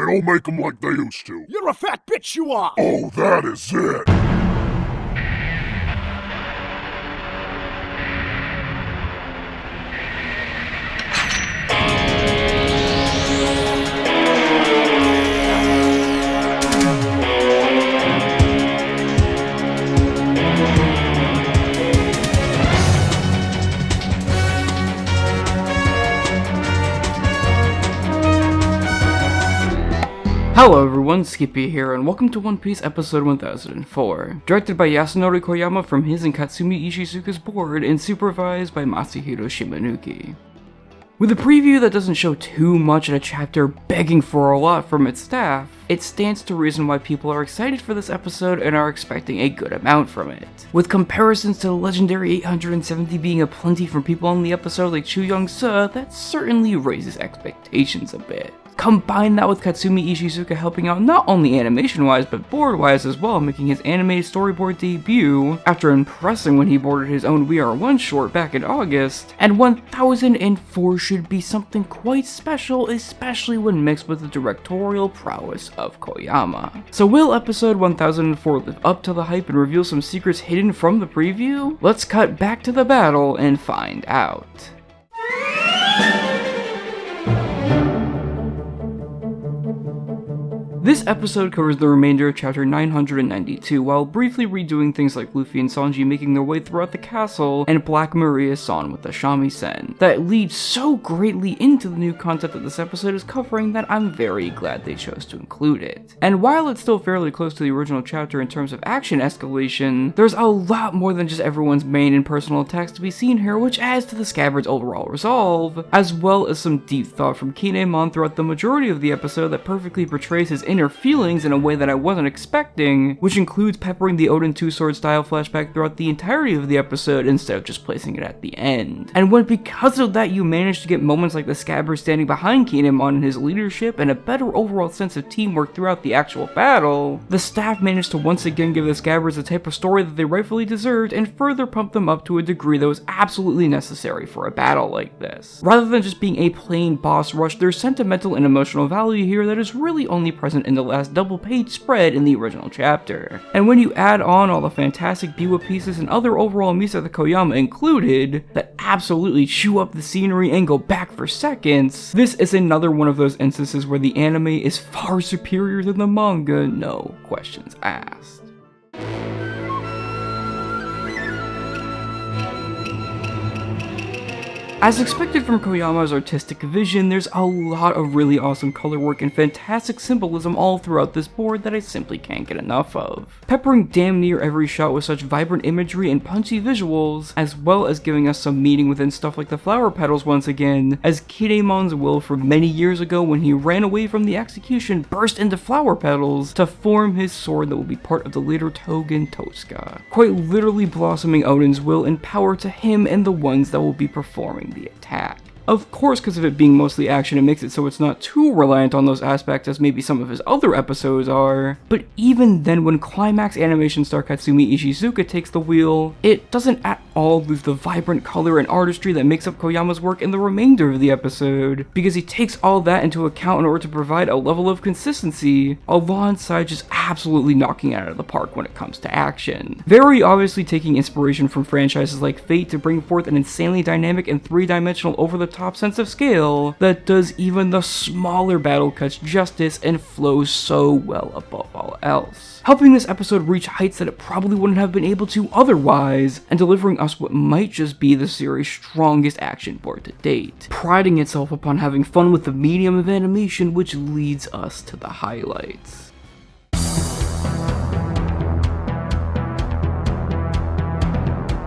They don't make them like they used to. You're a fat bitch, you are! Oh, that is it! Hello everyone, Skippy here, and welcome to One Piece episode 1004. Directed by Yasunori Koyama from his and Katsumi Ishizuka's board, and supervised by Masahiro Shimanuki. With a preview that doesn't show too much in a chapter begging for a lot from its staff, it stands to reason why people are excited for this episode and are expecting a good amount from it. With comparisons to the legendary 870 being aplenty from people on the episode like Chu Young-seo, that certainly raises expectations a bit. Combine that with Katsumi Ishizuka helping out not only animation-wise but board-wise as well, making his animated storyboard debut after impressing when he boarded his own We Are One short back in August, and 1004 should be something quite special, especially when mixed with the directorial prowess of Koyama. So will episode 1004 live up to the hype and reveal some secrets hidden from the preview? Let's cut back to the battle and find out. This episode covers the remainder of chapter 992 while briefly redoing things like Luffy and Sanji making their way throughout the castle and Black Maria-san with the shamisen that leads so greatly into the new concept that this episode is covering that I'm very glad they chose to include it. And while it's still fairly close to the original chapter in terms of action escalation, there's a lot more than just everyone's main and personal attacks to be seen here, which adds to the Scabbards' overall resolve, as well as some deep thought from Kinemon throughout the majority of the episode that perfectly portrays his inner feelings in a way that I wasn't expecting, which includes peppering the Odin Two-Sword style flashback throughout the entirety of the episode instead of just placing it at the end. And when because of that you manage to get moments like the Scabbards standing behind Kinemon and his leadership and a better overall sense of teamwork throughout the actual battle, the staff managed to once again give the Scabbards the type of story that they rightfully deserved and further pump them up to a degree that was absolutely necessary for a battle like this. Rather than just being a plain boss rush, there's sentimental and emotional value here that is really only present in the last double-page spread in the original chapter. And when you add on all the fantastic Biwa pieces and other overall misa that Koyama included, that absolutely chew up the scenery and go back for seconds, this is another one of those instances where the anime is far superior than the manga, no questions asked. As expected from Koyama's artistic vision, there's a lot of really awesome color work and fantastic symbolism all throughout this board that I simply can't get enough of. Peppering damn near every shot with such vibrant imagery and punchy visuals, as well as giving us some meaning within stuff like the flower petals once again, as Kinemon's will from many years ago when he ran away from the execution burst into flower petals to form his sword that will be part of the later Togen Tosca. Quite literally blossoming Odin's will and power to him and the ones that will be performing the attack. Of course, because of it being mostly action, it makes it so it's not too reliant on those aspects as maybe some of his other episodes are, but even then when climax animation star Katsumi Ishizuka takes the wheel, it doesn't at all lose the vibrant color and artistry that makes up Koyama's work in the remainder of the episode, because he takes all that into account in order to provide a level of consistency, alongside just absolutely knocking it out of the park when it comes to action. Very obviously taking inspiration from franchises like Fate to bring forth an insanely dynamic and three-dimensional over-the-top sense of scale that does even the smaller battle cuts justice and flows so well above all else, helping this episode reach heights that it probably wouldn't have been able to otherwise, and delivering us what might just be the series' strongest action board to date, priding itself upon having fun with the medium of animation, which leads us to the highlights.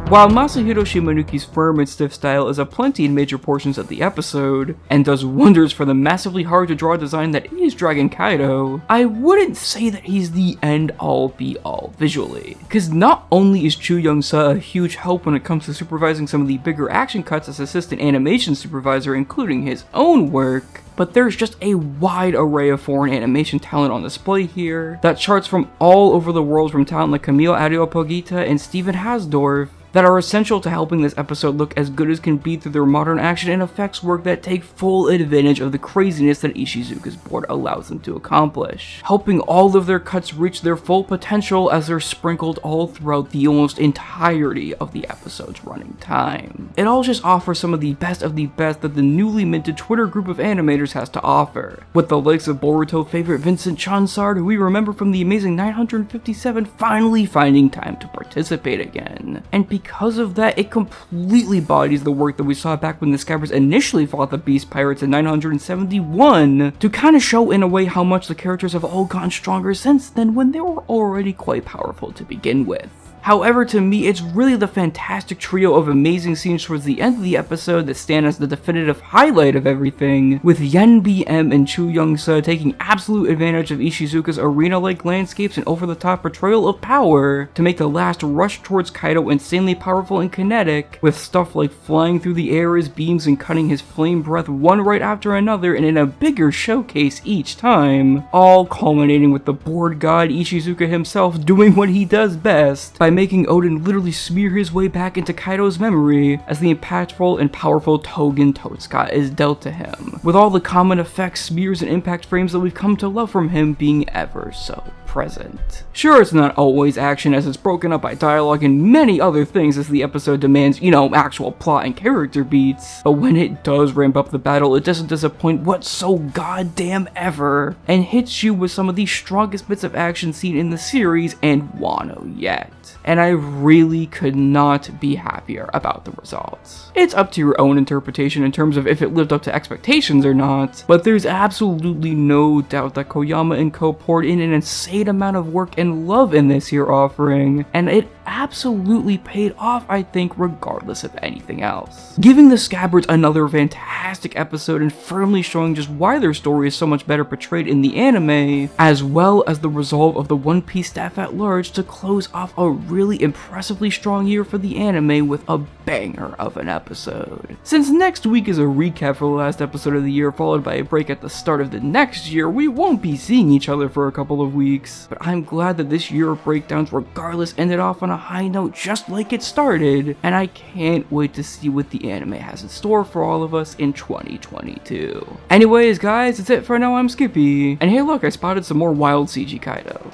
While Masahiro Shimanuki's firm and stiff style is aplenty in major portions of the episode, and does wonders for the massively hard to draw design that is Dragon Kaido, I wouldn't say that he's the end-all be-all visually. Cause not only is Chu Young-seo a huge help when it comes to supervising some of the bigger action cuts as assistant animation supervisor, including his own work, but there's just a wide array of foreign animation talent on display here that charts from all over the world, from talent like Camille Areopagita and Steven Hasdorf, that are essential to helping this episode look as good as can be through their modern action and effects work that take full advantage of the craziness that Ishizuka's board allows them to accomplish, helping all of their cuts reach their full potential as they're sprinkled all throughout the almost entirety of the episode's running time. It all just offers some of the best that the newly minted Twitter group of animators has to offer, with the likes of Boruto favorite Vincent Chansard, who we remember from the amazing 957, finally finding time to participate again. And because of that, it completely bodies the work that we saw back when the Scabbards initially fought the Beast Pirates in 971, to kind of show in a way how much the characters have all gotten stronger since then when they were already quite powerful to begin with. However, to me, it's really the fantastic trio of amazing scenes towards the end of the episode that stand as the definitive highlight of everything, with Yen BM and Chu Young-se taking absolute advantage of Ishizuka's arena-like landscapes and over-the-top portrayal of power to make the last rush towards Kaido insanely powerful and kinetic, with stuff like flying through the air as beams and cutting his flame breath one right after another and in a bigger showcase each time, all culminating with the board god Ishizuka himself doing what he does best, by making Odin literally smear his way back into Kaido's memory as the impactful and powerful Togen Totsuka is dealt to him, with all the common effects, smears, and impact frames that we've come to love from him being ever so present. Sure, it's not always action as it's broken up by dialogue and many other things as the episode demands, actual plot and character beats, but when it does ramp up the battle, it doesn't disappoint whatso goddamn ever, and hits you with some of the strongest bits of action seen in the series and Wano yet. And I really could not be happier about the results. It's up to your own interpretation in terms of if it lived up to expectations or not, but there's absolutely no doubt that Koyama and co poured in an insane amount of work and love in this here offering, and it absolutely paid off, I think, regardless of anything else. Giving the Scabbards another fantastic episode and firmly showing just why their story is so much better portrayed in the anime, as well as the resolve of the One Piece staff at large to close off a really impressively strong year for the anime with a banger of an episode. Since next week is a recap for the last episode of the year followed by a break at the start of the next year, we won't be seeing each other for a couple of weeks, but I'm glad that this year of breakdowns regardless ended off on a high note just like it started, and I can't wait to see what the anime has in store for all of us in 2022. Anyways guys, that's it for now. I'm Skippy, and hey look, I spotted some more wild CG Kaido.